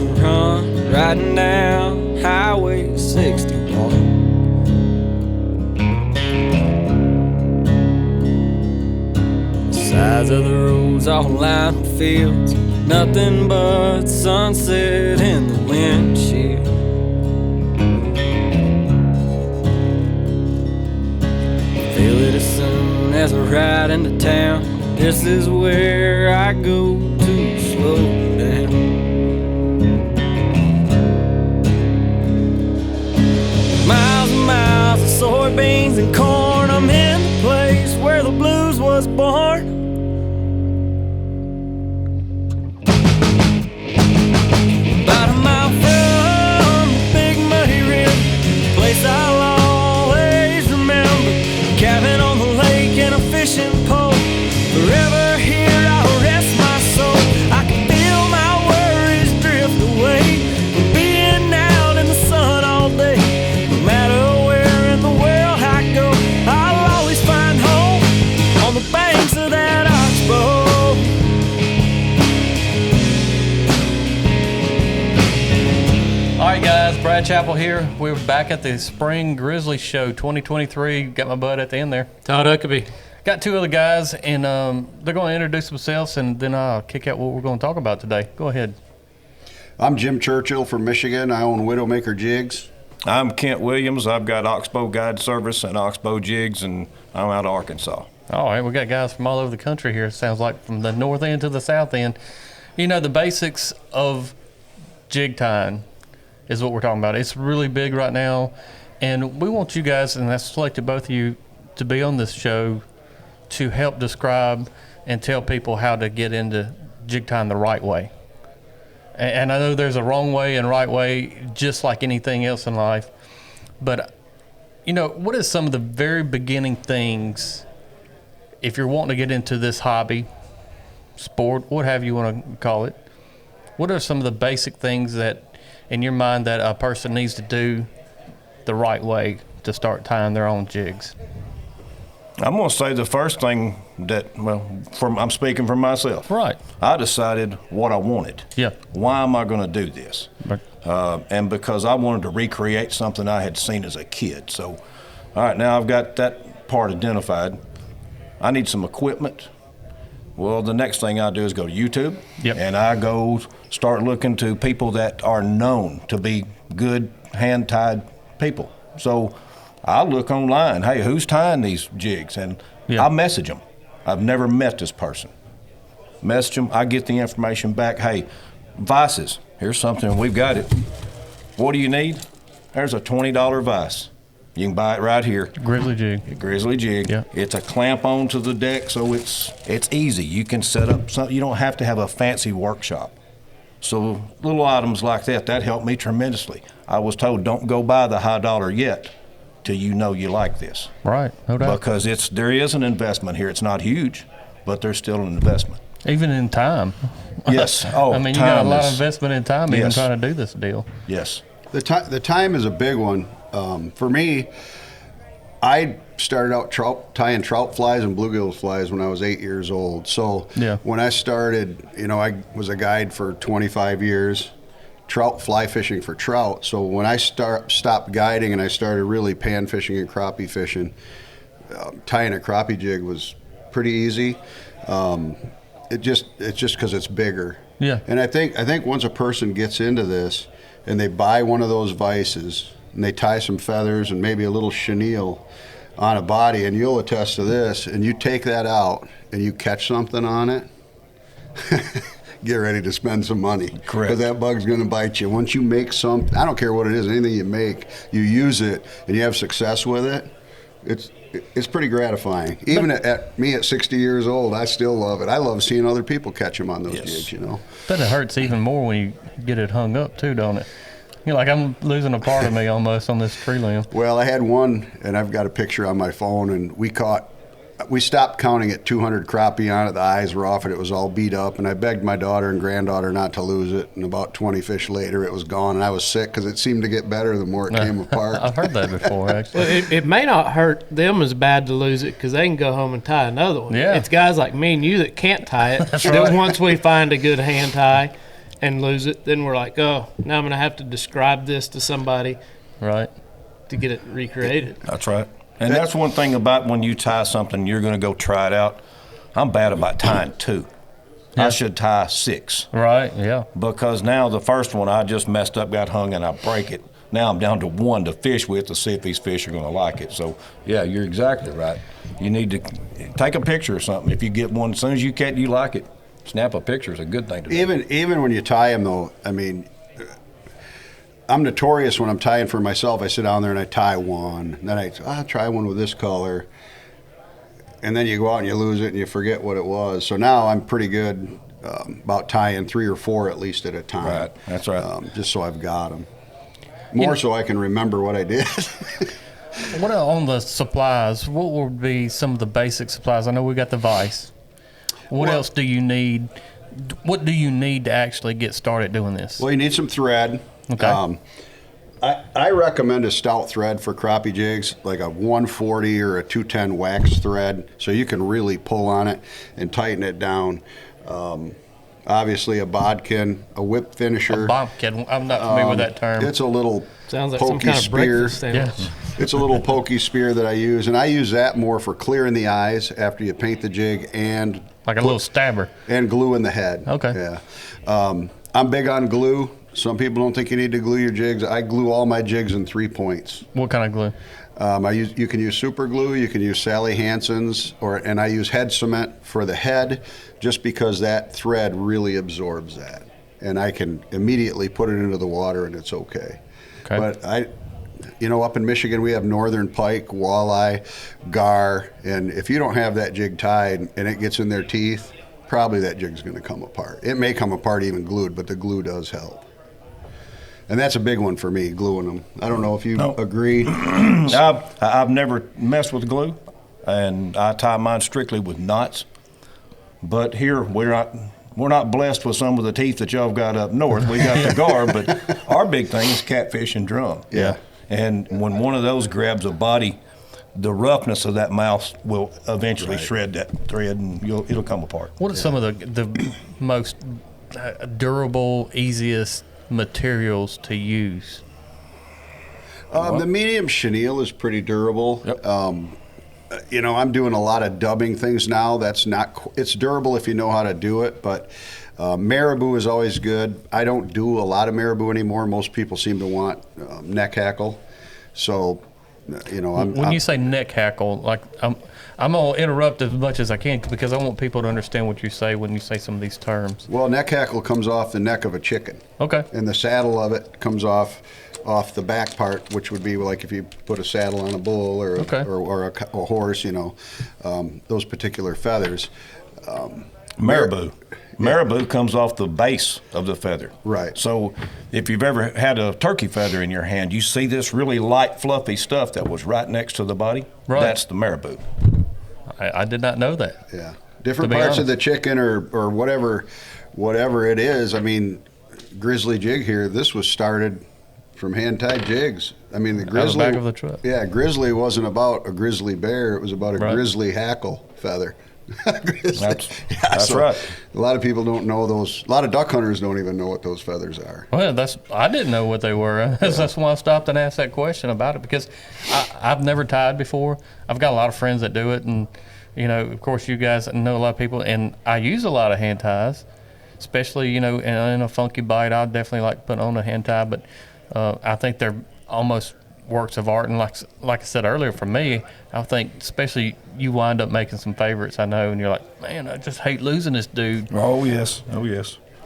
the run, riding down Highway 61. Sides of the roads all lined with fields, nothing but sunset in the windshield. Feel it as soon as I ride into town. This is where I go to slow down. Miles and miles of soybeans and corn. I'm in the place where the blues was born. About a mile from the big muddy river, place I'll always remember. Cabin on the lake and a fishing pole. Forever here I'll rest my soul. I can feel my worries drift away from being out in the sun all day. No matter where in the world I go, I'll always find home on the banks of that Oxbow. All right, guys, Brad Chappell here. We're back at the Spring Grizzly Show 2023. Got my bud at the end there. Todd Huckabee. Got two other guys, and they're going to introduce themselves, and then I'll kick out what we're going to talk about today. Go ahead. I'm Jim Churchill from Michigan. I own Widow Maker Jigs. I'm Kent Williams. I've got Oxbow Guide Service and Oxbow Jigs, and I'm out of Arkansas. All right, we got guys from all over the country here. It sounds like from the north end to the south end. You know, the basics of jig tying is what we're talking about. It's really big right now, and we want you guys, and I've selected both of you to be on this show to help describe and tell people how to get into jig tying the right way. And I know there's a wrong way and right way, just like anything else in life. But, you know, what is some of the very beginning things, if you're wanting to get into this hobby, sport, what have you want to call it, what are some of the basic things that, in your mind, that a person needs to do the right way to start tying their own jigs? I'm going to say the first thing that, I'm speaking for myself. Right. I decided what I wanted. Yeah. Why am I going to do this? Right. And because I wanted to recreate something I had seen as a kid. So, all right, now I've got that part identified. I need some equipment. Well, the next thing I do is go to YouTube. Yep. And I go start looking to people that are known to be good hand-tied people. So I look online, hey, who's tying these jigs? And I message them. I've never met this person. Message them, I get the information back. Hey, vices, here's something, we've got it. What do you need? There's a $20 vise. You can buy it right here. Grizzly jig. A grizzly jig. Yeah. It's a clamp onto the deck, so it's easy. You can set up something. You don't have to have a fancy workshop. So little items like that helped me tremendously. I was told, don't go buy the high dollar yet till you know you like this. Right, no doubt. Because there is an investment here. It's not huge, but there's still an investment. Even in time. Yes. Oh, I mean, you got a lot of investment in time even trying to do this deal. Yes. The time is a big one. For me, I started out tying trout flies and bluegill flies when I was 8 years old. So when I started, I was a guide for 25 years, trout fly fishing for trout. So when I stopped guiding and I started really pan fishing and crappie fishing, tying a crappie jig was pretty easy. It's just because it's bigger. Yeah. And I think once a person gets into this and they buy one of those vices and they tie some feathers and maybe a little chenille on a body, and you'll attest to this, and you take that out and you catch something on it, get ready to spend some money. Correct. Because that bug's going to bite you. Once you make something, I don't care what it is, anything you make, you use it and you have success with it, it's pretty gratifying. Even at me at 60 years old, I still love it. I love seeing other people catch them on those jigs, But it hurts even more when you get it hung up too, don't it? You're like, I'm losing a part of me almost on this tree limb. Well, I had one, and I've got a picture on my phone, and we stopped counting at 200 crappie on it. The eyes were off it. It was all beat up, and I begged my daughter and granddaughter not to lose it. And about 20 fish later, it was gone, and I was sick because it seemed to get better the more it came apart. I've heard that before, actually. Well, it may not hurt them as bad to lose it because they can go home and tie another one. Yeah. It's guys like me and you that can't tie it. That's that right. Once we find a good hand tie, and lose it, then we're like, oh, now I'm going to have to describe this to somebody. Right. To get it recreated. That's right. And that's one thing about when you tie something, you're going to go try it out. I'm bad about tying 2. Yeah. I should tie 6. Right, yeah. Because now the first one I just messed up, got hung, and I break it. Now I'm down to 1 to fish with to see if these fish are going to like it. So, yeah, you're exactly right. You need to take a picture or something. If you get one, as soon as you like it, snap a picture is a good thing to do. Even when you tie them, though, I mean, I'm notorious when I'm tying for myself. I sit down there and I tie one. Then I'll try one with this color. And then you go out and you lose it and you forget what it was. So now I'm pretty good about tying 3 or 4 at least at a time. Right, that's right. Just so I've got them. More so I can remember what I did. What on the supplies? What would be some of the basic supplies? I know we got the vise. What else do you need? What do you need to actually get started doing this? Well, you need some thread. Okay. I recommend a stout thread for crappie jigs, like a 140 or a 210 wax thread, so you can really pull on it and tighten it down. Obviously, a bodkin, a whip finisher. A bodkin. I'm not familiar with that term. It's a little sounds like pokey some kind of spear. breakfast sandwich. Yeah. It's a little pokey spear that I use, and I use that more for clearing the eyes after you paint the jig and like a little stabber and glue in the head. Okay. Yeah. I'm big on glue. Some people don't think you need to glue your jigs. I glue all my jigs in 3 points. What kind of glue? You can use super glue, you can use Sally Hansen's, and I use head cement for the head, just because that thread really absorbs that, and I can immediately put it into the water and it's okay. But up in Michigan we have northern pike, walleye, gar, and if you don't have that jig tied and it gets in their teeth, probably that jig's going to come apart. It may come apart even glued, but the glue does help. And that's a big one for me, gluing them. I don't know if you agree. I've never messed with glue, and I tie mine strictly with knots. But here we're not blessed with some of the teeth that y'all have got up north. We got the gar, but our big thing is catfish and drum. Yeah. And when one of those grabs a body, the roughness of that mouth will eventually shred that thread, and it'll come apart. What are some of the most durable, easiest materials to use? The medium chenille is pretty durable. Yep. I'm doing a lot of dubbing things now. It's durable if you know how to do it, but marabou is always good. I don't do a lot of marabou anymore. Most people seem to want neck hackle. So, when you say neck hackle, like I'm gonna interrupt as much as I can because I want people to understand what you say when you say some of these terms. Well, neck hackle comes off the neck of a chicken. Okay. And the saddle of it comes off the back part, which would be like if you put a saddle on a bull or a horse, those particular feathers. Marabou. Marabou comes off the base of the feather. Right. So if you've ever had a turkey feather in your hand, you see this really light, fluffy stuff that was right next to the body. Right. That's the marabou. I did not know that. Yeah. Different parts of the chicken or whatever it is. I mean, Grizzly Jig here, this was started from hand-tied jigs. I mean, the grizzly. Out the back of the truck. Yeah, grizzly wasn't about a grizzly bear. It was about a grizzly hackle feather. That's right. A lot of people don't know those. A lot of duck hunters don't even know what those feathers are. Well, I didn't know what they were. That's why I stopped and asked that question about it, because I've never tied before. I've got a lot of friends that do it, and of course, you guys know a lot of people, and I use a lot of hand ties, especially in a funky bite. I'd definitely like put on a hand tie, but I think they're almost works of art, and like I said earlier, for me, I think especially you wind up making some favorites, I know, and you're like, man, I just hate losing this dude. Oh yes.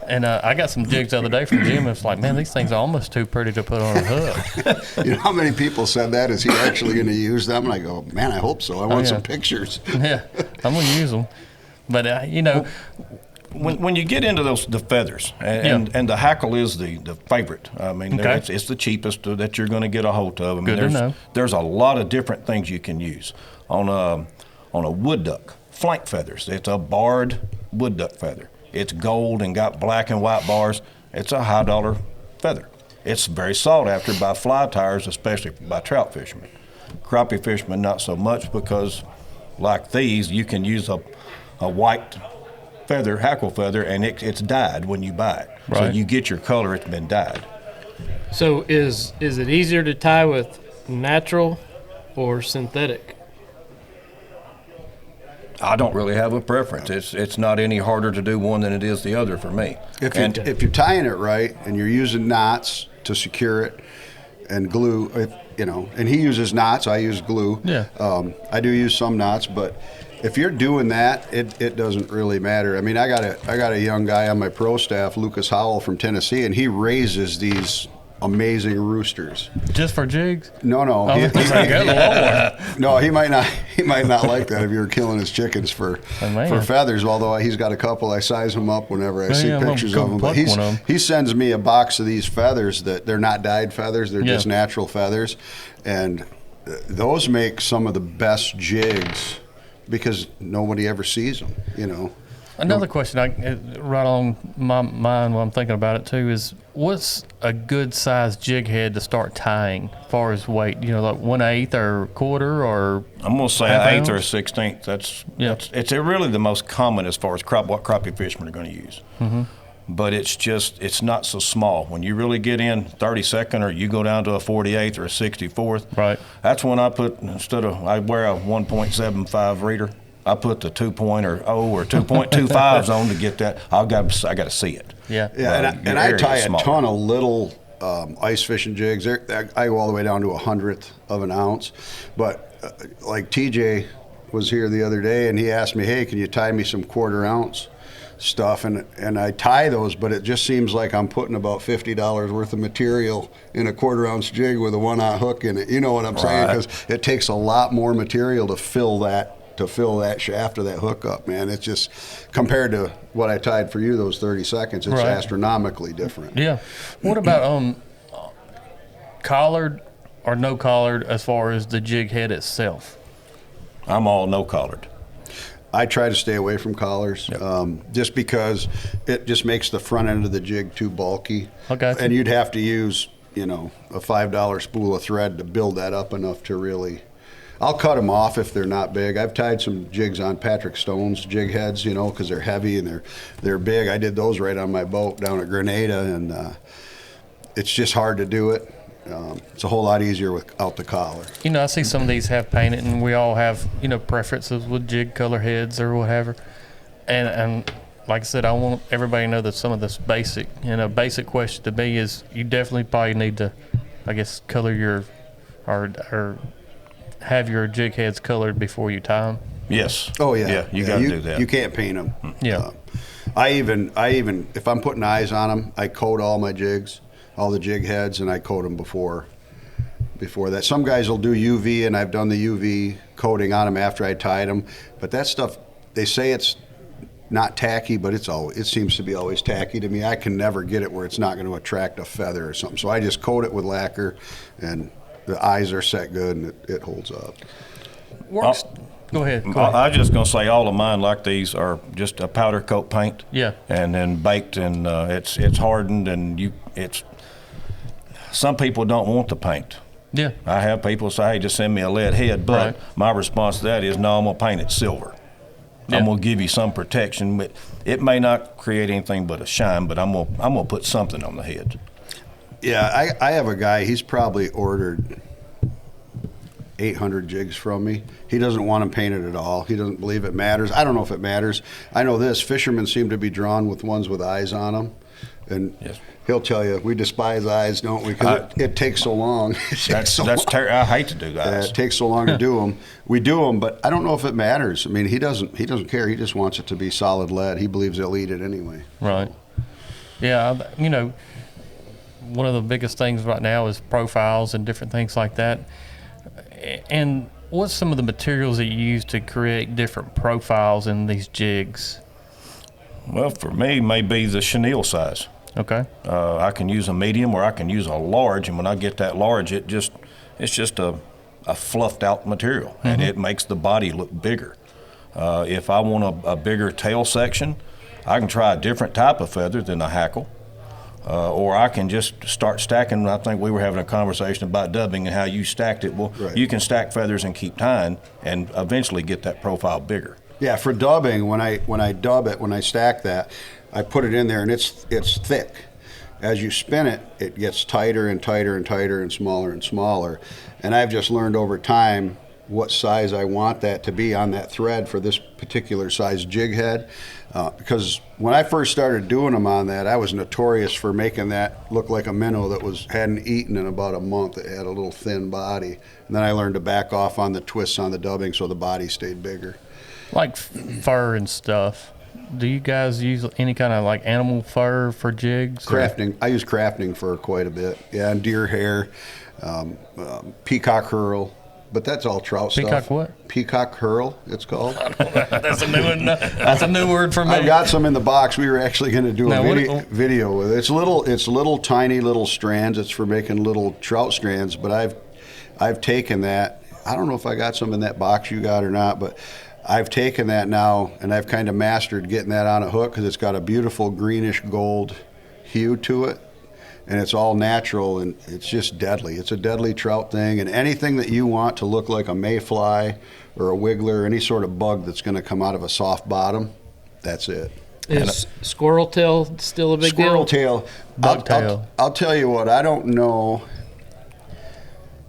And I got some jigs the other day from Jim, and it's like, man, these things are almost too pretty to put on a hook. You know how many people said that? Is he actually going to use them? And I go, man, I hope so. I want some pictures. Yeah, I'm going to use them. But, When you get into the feathers, and the hackle is the favorite. I mean, it's the cheapest that you're going to get a hold of. I mean, Good to know. There's a lot of different things you can use. On a wood duck, flank feathers, it's a barred wood duck feather. It's gold and got black and white bars. It's a high dollar feather. It's very sought after by fly tyers, especially by trout fishermen. Crappie fishermen, not so much, because like these, you can use a white feather, hackle feather, and it's dyed when you buy it. Right. So you get your color, it's been dyed. So is it easier to tie with natural or synthetic? I don't really have a preference. It's not any harder to do one than it is the other for me. If you're tying it right and you're using knots to secure it and glue, and he uses knots, I use glue. Yeah. I do use some knots, but if you're doing that, it doesn't really matter. I mean, I got a young guy on my pro staff, Lucas Howell from Tennessee, and he raises these amazing roosters. Just for jigs? No. Oh, He might not like that if you were killing his chickens for feathers. Although he's got a couple, I size them up whenever I see pictures of them. But he sends me a box of these feathers that they're not dyed feathers; they're just natural feathers, and those make some of the best jigs because nobody ever sees them. Another question right on my mind while I'm thinking about it too is, what's a good size jig head to start tying as far as weight? Like 1/8 or quarter, or I'm gonna say an 1/8 or a 1/16. That's it's really the most common as far as what crappie fishermen are going to use. Mm-hmm. But it's not so small. When you really get in 32nd, or you go down to a 48th or a 64th, right? That's when I put, I wear a 1.75 reader. I put the 2.0 or 2.25s on to get that. I got to see it. Yeah. And I tie a ton of little ice fishing jigs. I go all the way down to 1/100 of an ounce. But like TJ was here the other day, and he asked me, "Hey, can you tie me some 1/4 ounce stuff?" And I tie those, but it just seems like I'm putting about $50 worth of material in a 1/4 ounce jig with a 1/0 hook in it. You know what I'm saying? Because it takes a lot more material to fill that shaft of that hook up, man. It's just, compared to what I tied for you, those 30 seconds, it's astronomically different. Yeah. What about collared or no collared as far as the jig head itself? I'm all no collared. I try to stay away from collars, just because it just makes the front end of the jig too bulky. Okay. And you'd have to use, a $5 spool of thread to build that up enough to really. I'll cut them off if they're not big. I've tied some jigs on Patrick Stone's jig heads, because they're heavy and they're big. I did those right on my boat down at Grenada, and it's just hard to do it. It's a whole lot easier without the collar. I see some of these have painted, and we all have, preferences with jig color heads or whatever. And like I said, I want everybody to know that some of this basic question to me is, you definitely probably need to, I guess, color your, or have your jig heads colored before you tie them. Yes. Oh yeah. Yeah, you got to do that. You can't paint them. Yeah. I even if I'm putting eyes on them, I coat all my jigs, all the jig heads, and I coat them before that. Some guys will do UV, and I've done the UV coating on them after I tied them. But that stuff, they say it's not tacky, but it seems to be always tacky to me. I can never get it where it's not going to attract a feather or something. So I just coat it with lacquer, and the eyes are set good, and it holds up. Works. Go ahead. I was just going to say, all of mine like these are just a powder coat paint. Yeah. And then baked, and it's hardened, and some people don't want the paint. Yeah. I have people say, "Hey, just send me a lead head," but my response to that is, "No, I'm going to paint it silver. I'm going to give you some protection, but it may not create anything but a shine, but I'm going to put something on the head." Yeah, I have a guy, he's probably ordered 800 jigs from me. He doesn't want them painted at all. He doesn't believe it matters. I don't know if it matters. I know this, fishermen seem to be drawn with ones with eyes on them. And he'll tell you, we despise eyes, don't we? Because it takes so long. I hate to do that. It takes so long to do them. We do them, but I don't know if it matters. I mean, he doesn't care. He just wants it to be solid lead. He believes they'll eat it anyway. Right. Yeah, one of the biggest things right now is profiles and different things like that. And what's some of the materials that you use to create different profiles in these jigs? Well, for me, maybe the chenille size. Okay. I can use a medium, or I can use a large, and when I get that large, it's just a fluffed out material, and it makes the body look bigger. If I want a bigger tail section, I can try a different type of feather than a hackle. Or I can just start stacking. I think we were having a conversation about dubbing and how you stacked it. Well, you can stack feathers and keep tying, and eventually get that profile bigger. Yeah, for dubbing, when I dub it, when I stack that, I put it in there, and it's thick. As you spin it, it gets tighter and tighter and tighter and smaller. And I've just learned over time what size I want that to be on that thread for this particular size jig head. Because when I first started doing them on that, I was notorious for making that look like a minnow that hadn't eaten in about a month. It had a little thin body. And then I learned to back off on the twists on the dubbing so the body stayed bigger. Like fur and stuff. Do you guys use any kind of like animal fur for jigs? Crafting. I use crafting fur quite a bit. Yeah, and deer hair, peacock herl. But that's all trout stuff. Peacock what? Peacock herl, it's called. That's a new one. That's a new word for me. I've got some in the box. We were actually going to do a video with it. It's little tiny little strands. It's for making little trout strands. But I've taken that. I don't know if I got some in that box you got or not, but I've taken that now and I've kind of mastered getting that on a hook because it's got a beautiful greenish gold hue to it. And it's all natural, and it's just deadly. It's a deadly trout thing, and anything that you want to look like a mayfly or a wiggler, any sort of bug that's going to come out of a soft bottom, that's it. Is squirrel tail still a big squirrel deal? Tail, Bugtail. I'll tell you what, I don't know.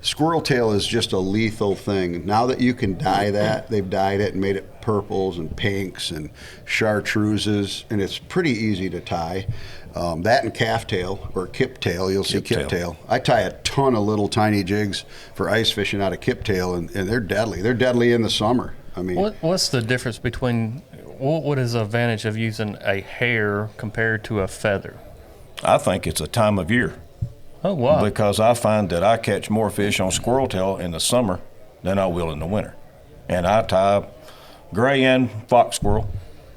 Squirrel tail is just a lethal thing. Now that you can dye that, they've dyed it and made it purples and pinks and chartreuses, and it's pretty easy to tie. That and calf tail or kip tail, you'll see kip tail. I tie a ton of little tiny jigs for ice fishing out of kip tail, and they're deadly. They're deadly in the summer. I mean, what's the difference between what is the advantage of using a hair compared to a feather? I think it's a time of year. Oh, wow. Because I find that I catch more fish on squirrel tail in the summer than I will in the winter. And I tie gray and fox squirrel,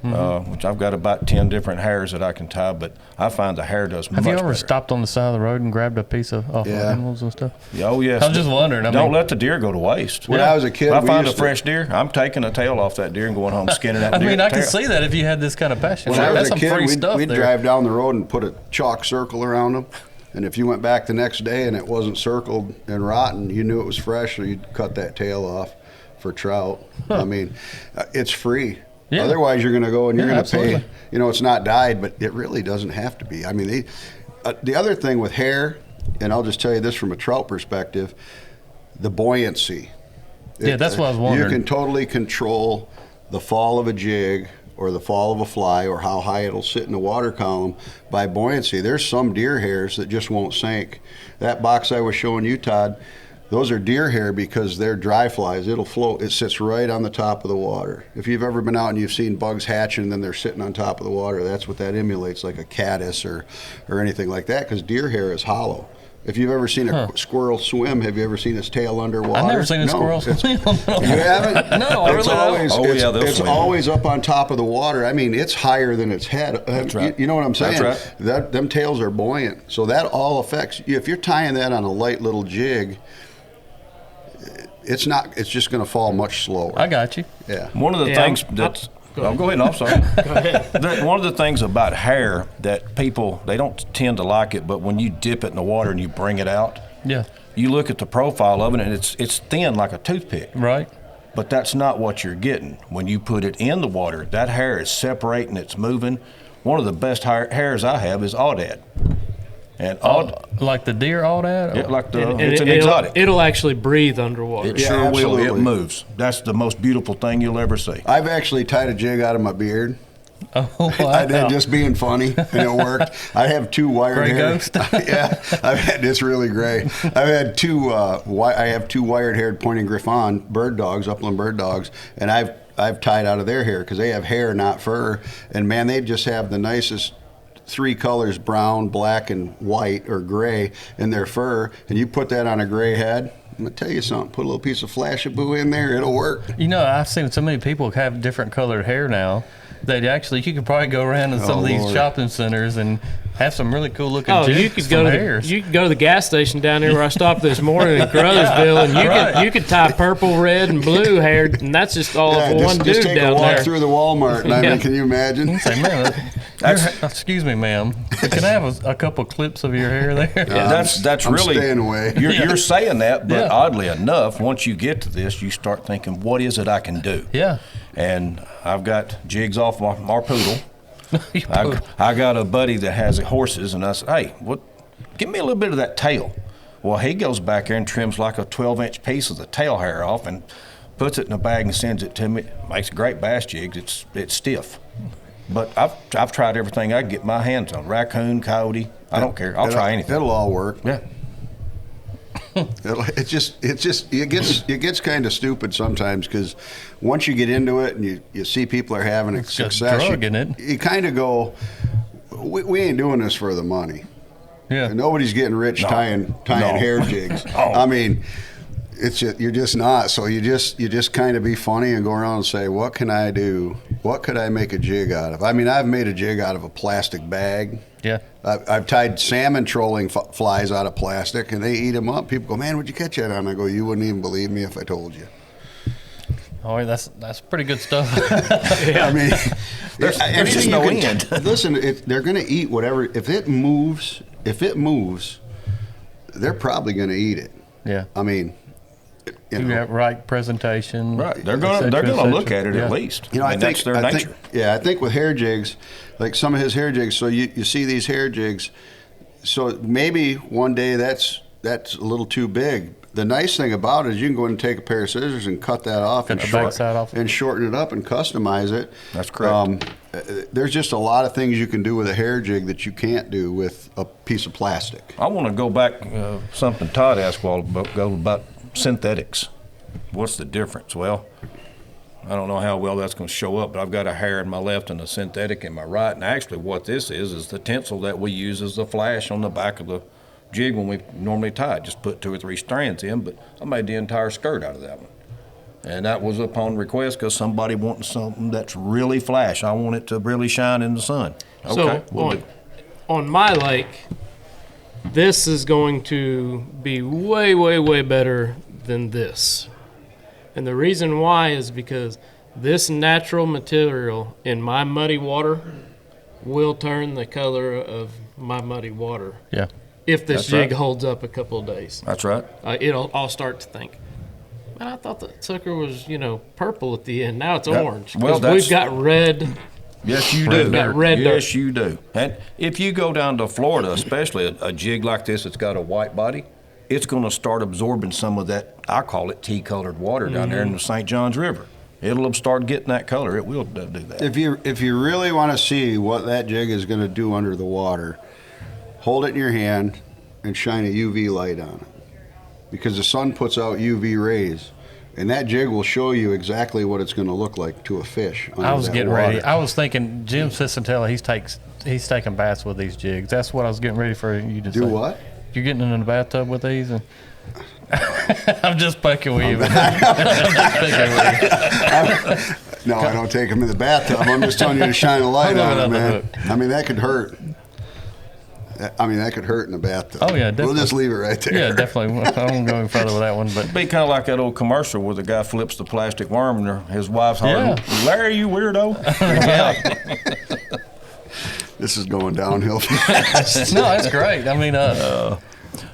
which I've got about 10 different hairs that I can tie, but I find the hair does much better. Have you ever stopped on the side of the road and grabbed a piece off of animals and stuff? Yeah, oh, yes. I was just wondering. Don't let the deer go to waste. When I was a kid, if I find a fresh deer, I'm taking a tail off that deer and going home skinning that deer. I can see that if you had this kind of passion. When I was a kid, we'd there. drive down the road and put a chalk circle around them. And if you went back the next day and it wasn't circled and rotten, you knew it was fresh, so you'd cut that tail off for trout. I mean, it's free. Yeah. Otherwise, you're going to go and you're going to pay. You know, it's not dyed, but it really doesn't have to be. I mean, the other thing with hair, and I'll just tell you this from a trout perspective, the buoyancy. That's what I was wondering. You can totally control the fall of a jig or the fall of a fly or how high it'll sit in the water column by buoyancy. There's some deer hairs that just won't sink. That box I was showing you, Todd, those are deer hair because they're dry flies. It'll float. It sits right on the top of the water. If you've ever been out and you've seen bugs hatching and then they're sitting on top of the water, that's what that emulates, like a caddis or anything like that, because deer hair is hollow. If you've ever seen a squirrel swim, have you ever seen its tail underwater? I've never seen a squirrel swim. You haven't? No, I really haven't. It's always up on top of the water. I mean, it's higher than its head. That's right. You know what I'm saying? That's right. Them tails are buoyant. So that all affects you. If you're tying that on a light little jig, it's just going to fall much slower. I got you. Yeah. One of the things that's... Go ahead. I'm sorry. Go ahead. One of the things about hair that people, they don't tend to like it, but when you dip it in the water and you bring it out, you look at the profile of it and it's thin like a toothpick. Right. But that's not what you're getting. When you put it in the water, that hair is separating, it's moving. One of the best hairs I have is aoudad. And like the deer aoudad? Yeah, it's an exotic. It'll actually breathe underwater. It sure will. It moves. That's the most beautiful thing you'll ever see. I've actually tied a jig out of my beard. Oh, wow. I did, just being funny, and it worked. I have two wired haired. Ghost? Yeah, it's really gray. I have two wired-haired pointing griffon bird dogs, upland bird dogs, and I've tied out of their hair because they have hair, not fur. And man, they just have the nicest 3 colors, brown, black, and white or gray in their fur, and you put that on a gray head, I'm going to tell you something, put a little piece of Flashaboo in there, it'll work. You know, I've seen so many people have different colored hair now that actually you could probably go around in some of these shopping centers and have some really cool looking jigs. You could go to the gas station down there where I stopped this morning in Crothersville, and you could tie purple, red, and blue hair, and that's just all for one dude down there. Just take a walk through the Walmart, and I mean, can you imagine? Say, man, excuse me, ma'am, but can I have a couple clips of your hair there? That's I'm really staying away. You're saying that, but oddly enough, once you get to this, you start thinking, what is it I can do? Yeah. And I've got jigs off our poodle. I got a buddy that has horses, and I said, hey, give me a little bit of that tail. Well, he goes back there and trims like a 12-inch piece of the tail hair off and puts it in a bag and sends it to me. Makes great bass jigs. It's stiff. But I've tried everything I can get my hands on. Raccoon, coyote, I don't care. I'll try anything. It'll all work. Yeah. It gets kind of stupid sometimes, because once you get into it and you see people are having a success, you kind of go, we ain't doing this for the money. Yeah. And nobody's getting rich tying hair jigs. I mean, you're just not. So you just kind of be funny and go around and say, what can I do? What could I make a jig out of? I mean, I've made a jig out of a plastic bag. Yeah. I've tied salmon trolling flies out of plastic, and they eat them up. People go, man, what'd you catch that on? I go, you wouldn't even believe me if I told you. Oh, that's pretty good stuff. Yeah. I mean, there's just no end. Listen, they're going to eat whatever. If it moves, they're probably going to eat it. Yeah. I mean, you got right presentation. Right. They're going to look at it at least. You know, I think that's their nature. I think with hair jigs, like some of his hair jigs. So you see these hair jigs. So maybe one day that's a little too big. The nice thing about it is you can go in and take a pair of scissors and cut that off and shorten it up and customize it. That's correct. There's just a lot of things you can do with a hair jig that you can't do with a piece of plastic. I want to go back something Todd asked a while ago about synthetics. What's the difference? Well, I don't know how well that's going to show up, but I've got a hair in my left and a synthetic in my right. And actually what this is the tinsel that we use as the flash on the back of the jig when we normally tie it. Just put 2 or 3 strands in, but I made the entire skirt out of that one. And that was upon request because somebody wanted something that's really flash. I want it to really shine in the sun. Okay, so on my lake, this is going to be way, way, way better than this. And the reason why is because this natural material in my muddy water will turn the color of my muddy water. Yeah. If this jig holds up a couple of days. That's right. I'll start to think, man, I thought the sucker was, purple at the end. Now it's orange. Well, we've got red. Yes, you do. Got red yes, dirt. you do. And if you go down to Florida, especially a jig like this that's got a white body, it's going to start absorbing some of that, I call it tea-colored water down there in the St. Johns River. It'll start getting that color. It will do that. If you really want to see what that jig is going to do under the water, hold it in your hand and shine a UV light on it, because the sun puts out UV rays, and that jig will show you exactly what it's going to look like to a fish. I was getting ready. I was thinking Jim Cicintella, he's taking baths with these jigs. That's what I was getting ready for you to say. Do what? You're getting in the bathtub with these? And I'm just poking with you. No, I don't take them in the bathtub. I'm just telling you to shine a light on it, man. I mean, that could hurt. That could hurt in the bathtub. Oh, yeah, definitely. We'll just leave it right there. Yeah, definitely. I won't go any further with that one. But it'd be kind of like that old commercial where the guy flips the plastic worm and his wife's hollering, Larry, you weirdo. Yeah. This is going downhill fast. No, that's great. I mean,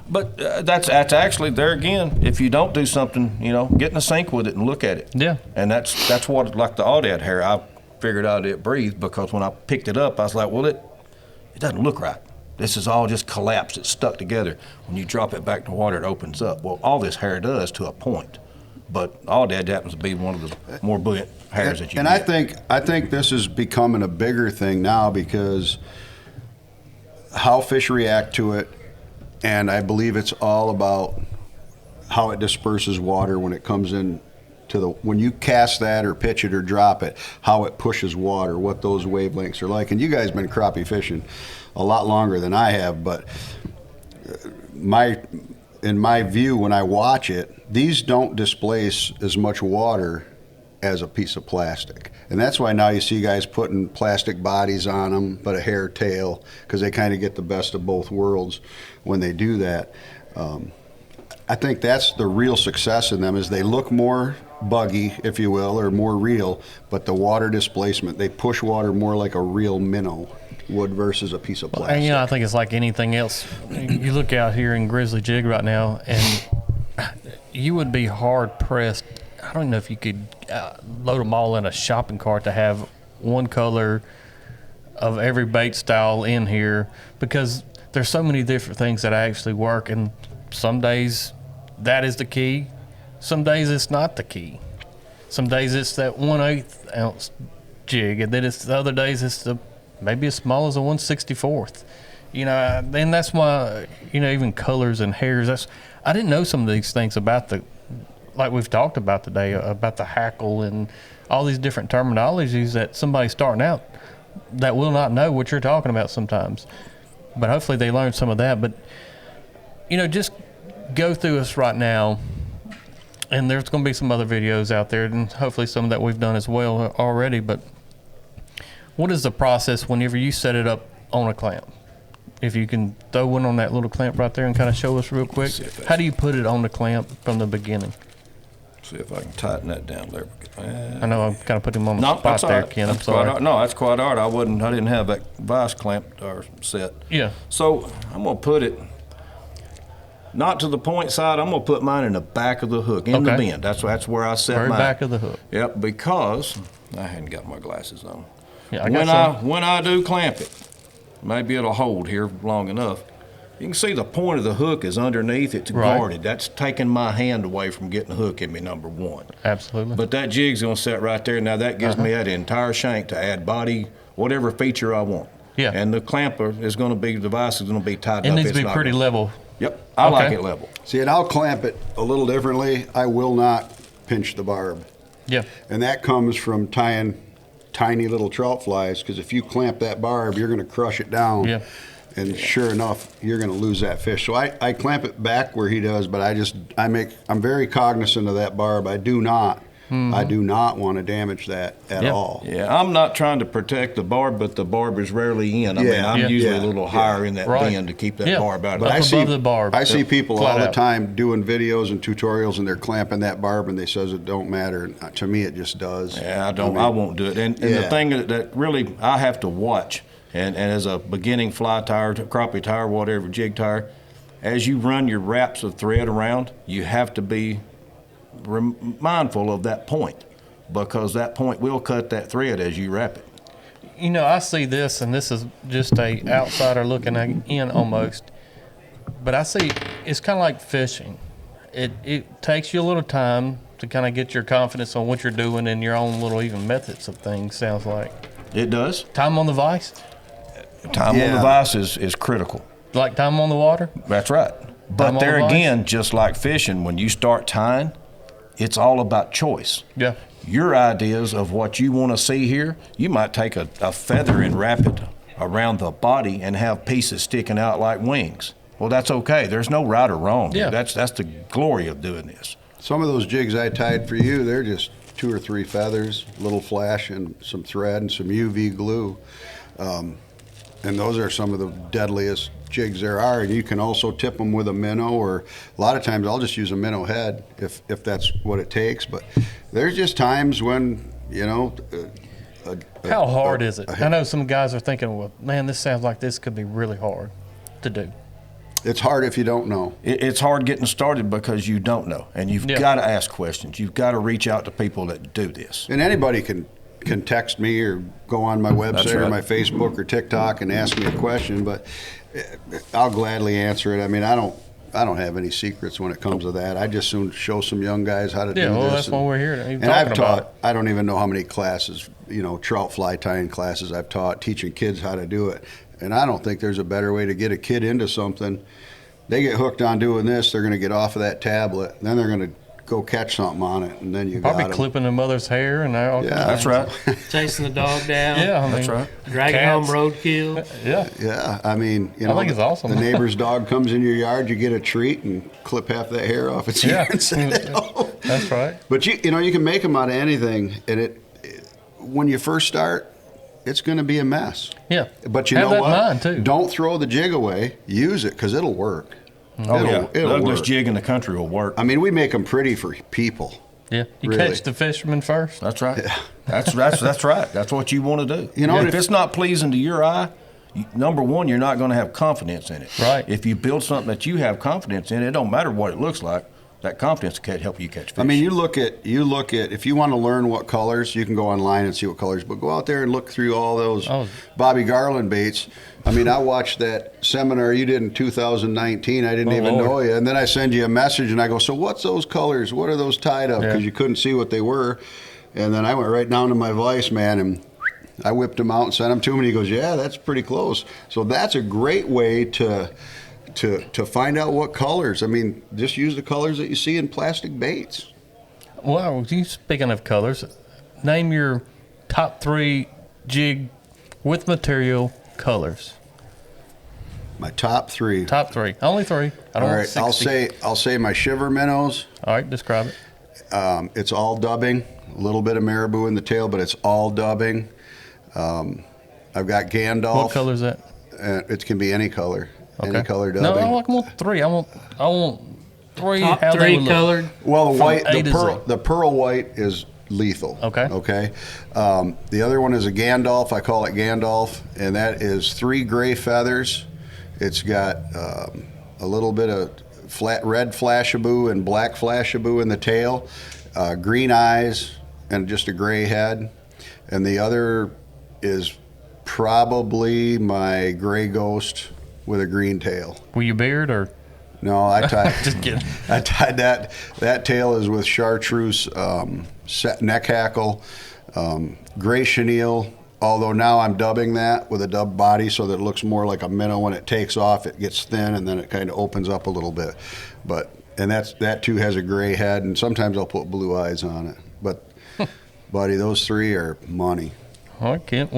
but that's actually, there again, if you don't do something, get in the sink with it and look at it. Yeah. And that's what, like the Audad hair, I figured out it breathed, because when I picked it up, I was like, well, it doesn't look right. This is all just collapsed. It's stuck together. When you drop it back in the water, it opens up. Well, all this hair does to a point. But Audad happens to be one of the more buoyant hairs that you and get. I think this is becoming a bigger thing now, because how fish react to it, and I believe it's all about how it disperses water when it comes in when you cast that or pitch it or drop it, how it pushes water, what those wavelengths are like. And you guys have been crappie fishing a lot longer than I have, but in my view, when I watch it, these don't displace as much water as a piece of plastic. And that's why now you see guys putting plastic bodies on them, but a hair tail, because they kind of get the best of both worlds when they do that. I think that's the real success in them, is they look more buggy, if you will, or more real, but the water displacement, they push water more like a real minnow would versus a piece of plastic. And I think it's like anything else. You look out here in Grizzly Jig right now, and you would be hard pressed. I don't know if you could load them all in a shopping cart to have one color of every bait style in here, because there's so many different things that actually work, and some days that is the key, some days it's not the key. Some days it's that 1/8 ounce jig, and then it's the other days it's maybe as small as a 1/64. And that's why, even colors and hairs, I didn't know some of these things about like we've talked about today, about the hackle and all these different terminologies that somebody starting out that will not know what you're talking about sometimes. But hopefully they learn some of that. But, just go through us right now, and there's going to be some other videos out there, and hopefully some that we've done as well already. But what is the process whenever you set it up on a clamp? If you can throw one on that little clamp right there and kind of show us real quick. How do you put it on the clamp from the beginning? See if I can tighten that down there. I know I'm kind of putting him on the spot there, Ken. I'm sorry. No, that's quite hard. I didn't have that vise clamp or set. Yeah. So I'm gonna put it not to the point side. I'm gonna put mine in the back of the hook, in the bend. That's where I set mine. Very back of the hook. Yep, because I hadn't got my glasses on. Yeah, when I do clamp it, maybe it'll hold here long enough. You can see the point of the hook is underneath. It's guarded. That's taking my hand away from getting the hook in me, number one. Absolutely. But that jig's going to sit right there. Now, that gives me that entire shank to add body, whatever feature I want. Yeah. And the clamper is going to be, the vise is going to be tied up. It needs to be pretty level. Yep. I like it level. See, and I'll clamp it a little differently. I will not pinch the barb. Yeah. And that comes from tying tiny little trout flies, because if you clamp that barb, you're going to crush it down. Yeah. And sure enough, you're going to lose that fish. So I clamp it back where he does, but I'm very cognizant of that barb. I do not want to damage that at all. Yeah, I'm not trying to protect the barb, but the barb is rarely in. I mean, I'm usually a little higher in that bend to keep that barb out of But it. I see people all the time doing videos and tutorials, and they're clamping that barb, and they says it don't matter. To me, it just does. Yeah, I won't do it. And the thing that really I have to watch, and as a beginning fly tire, crappie tire, whatever, jig tire, as you run your wraps of thread around, you have to be mindful of that point, because that point will cut that thread as you wrap it. I see this, and this is just a outsider looking in almost, but I see it's kind of like fishing. It takes you a little time to kind of get your confidence on what you're doing and your own little even methods of things, sounds like. It does. Time on the vise? Time on the vise is critical. Like time on the water? That's right. But there again, just like fishing, when you start tying, it's all about choice. Yeah. Your ideas of what you want to see here, you might take a feather and wrap it around the body and have pieces sticking out like wings. Well, that's okay. There's no right or wrong. Yeah. That's the glory of doing this. Some of those jigs I tied for you, they're just 2 or 3 feathers, a little flash, and some thread and some UV glue. And those are some of the deadliest jigs there are. And you can also tip them with a minnow, or a lot of times I'll just use a minnow head if that's what it takes. But there's just times when, how hard is it? I know some guys are thinking, well, man, this sounds like this could be really hard to do. It's hard if you don't know. It's hard getting started because you don't know. And you've got to ask questions. You've got to reach out to people that do this. And anybody can text me or go on my website or my Facebook or TikTok and ask me a question, but I'll gladly answer it. I mean, I don't have any secrets when it comes to that. I just soon show some young guys how to do this. Yeah, well, that's why we're here. And I've taught, I don't even know how many classes, trout fly tying classes I've taught, teaching kids how to do it. And I don't think there's a better way to get a kid into something. They get hooked on doing this, they're going to get off of that tablet, then they're going to go catch something on it, and then you probably clipping their mother's hair and all. Yeah, that's right. Chasing the dog down. Yeah, that's right. Dragging home roadkill. Yeah. I mean, I think it's awesome. The neighbor's dog comes in your yard, you get a treat and clip half that hair off its ear and send it home. That's right. But you can make them out of anything, and when you first start, it's going to be a mess. Yeah. But you know what? Don't throw the jig away. Use it, because it'll work. The ugliest jig in the country will work. I mean, we make them pretty for people. Yeah, you catch the fisherman first. That's right. Yeah. That's right. That's what you want to do. If it's not pleasing to your eye, number one, you're not going to have confidence in it. Right. If you build something that you have confidence in, it don't matter what it looks like. that confidence can help you catch fish. I mean, you look at if you want to learn what colors, you can go online and see what colors, but go out there and look through all those Bobby Garland baits. I mean, I watched that seminar you did in 2019. I didn't even know you, and then I send you a message and I go, so what's those colors? What are those tied up? Because you couldn't see what they were, and then I went right down to my vise, man, and I whipped them out and sent them to him, and he goes, yeah, that's pretty close. So that's a great way to find out what colors. I mean, just use the colors that you see in plastic baits. Well, speaking of colors, name your top 3 jig with material colors. My top 3. Top 3. Only 3. I don't want 60. I'll say my shiver minnows. All right, describe it. It's all dubbing. A little bit of marabou in the tail, but it's all dubbing. I've got Gandalf. What color is that? It can be any color. Okay. Any color dubbing. No, I want 3. I want 3. Top how 3 colored. Well, the white, the the pearl white is lethal. Okay. Okay. The other one is a Gandalf. I call it Gandalf, and that is 3 gray feathers. It's got a little bit of red flashabou and black flashabou in the tail, green eyes, and just a gray head. And the other is probably my gray ghost with a green tail. Were you beard or? No, I tied. Just kidding. I tied that. That tail is with chartreuse neck hackle, gray chenille. Although now I'm dubbing that with a dub body so that it looks more like a minnow. When it takes off, it gets thin and then it kind of opens up a little bit. And that too has a gray head, and sometimes I'll put blue eyes on it. But, buddy, those 3 are money. All right, Kent,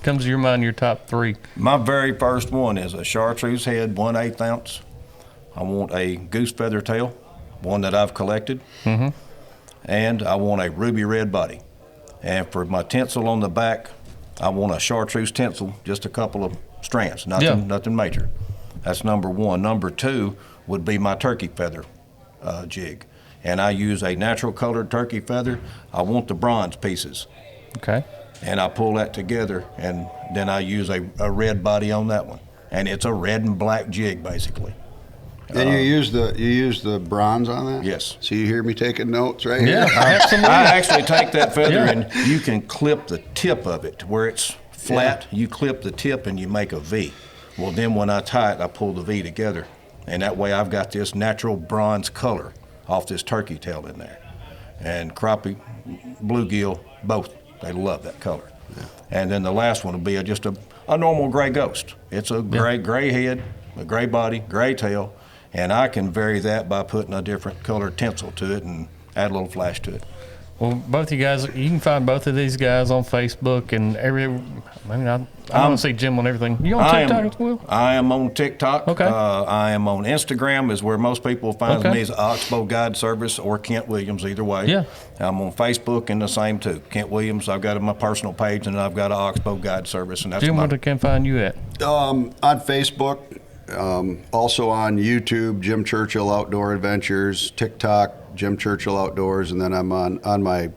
comes to your mind, your top 3? My very first one is a chartreuse head, 1/8 ounce. I want a goose feather tail, one that I've collected. Mm-hmm. And I want a ruby red body. And for my tinsel on the back, I want a chartreuse tinsel, just a couple of strands, nothing major. That's number 1. Number 2 would be my turkey feather jig. And I use a natural colored turkey feather. I want the bronze pieces. Okay. And I pull that together, and then I use a red body on that one. And it's a red and black jig, basically. And you use the bronze on that? Yes. So you hear me taking notes right Yeah, here? absolutely. I actually take that feather and you can clip the tip of it to where it's flat. Yeah. You clip the tip and you make a V. Well, then when I tie it, I pull the V together. And that way I've got this natural bronze color off this turkey tail in there. And crappie, bluegill, both, they love that color. Yeah. And then the last one will be just a normal gray ghost. It's a gray head, a gray body, gray tail. And I can vary that by putting a different colored tinsel to it and add a little flash to it. Well, both you guys, you can find both of these guys on Facebook and I want to see Jim on everything. You on TikTok as well? I am on TikTok. Okay. I am on Instagram is where most people find me as Oxbow Guide Service or Kent Williams, either way. Yeah. I'm on Facebook and the same too. Kent Williams, I've got my personal page, and I've got an Oxbow Guide Service. And that's Jim, where can find you at? On Facebook. Also on YouTube, Jim Churchill Outdoor Adventures, TikTok, Jim Churchill Outdoors, and then I'm on my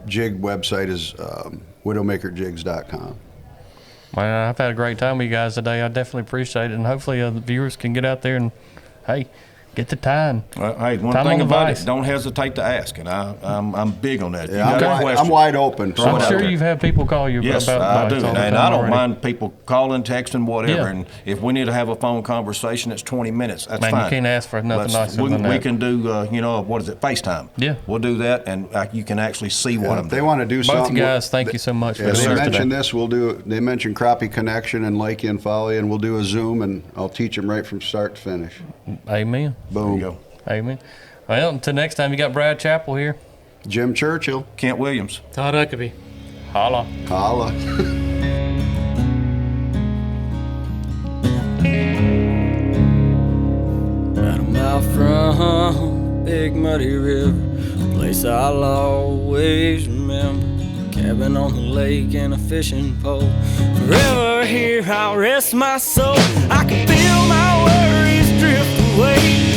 jig website is widowmakerjigs.com. Well, I've had a great time with you guys today. I definitely appreciate it, and hopefully the viewers can get out there and, hey, get the time. Well, hey, one thing about it, don't hesitate to ask, and I'm big on that. Yeah, I'm wide open. So I'm sure you've had people call you about I do, and I don't mind people calling, texting, whatever. Yeah. And if we need to have a phone conversation, it's 20 minutes. That's fine. You can't ask for nothing nicer than that. We can do, what is it, FaceTime. Yeah. We'll do that, and you can actually see what I'm doing. If they want to do something. Both you guys, thank you so much for this. They mentioned today. this, they mentioned Crappie Connection and like you and follow you, and we'll do a Zoom, and I'll teach them right from start to finish. Amen. Boom. There you go. Amen. Well, until next time, you got Brad Chappell here. Jim Churchill. Kent Williams. Todd Huckabee. Holla. Holla. About a mile from Big Muddy River, a place I'll always remember. Cabin on the lake and a fishing pole. Forever here I'll rest my soul. I can feel my worries drift away.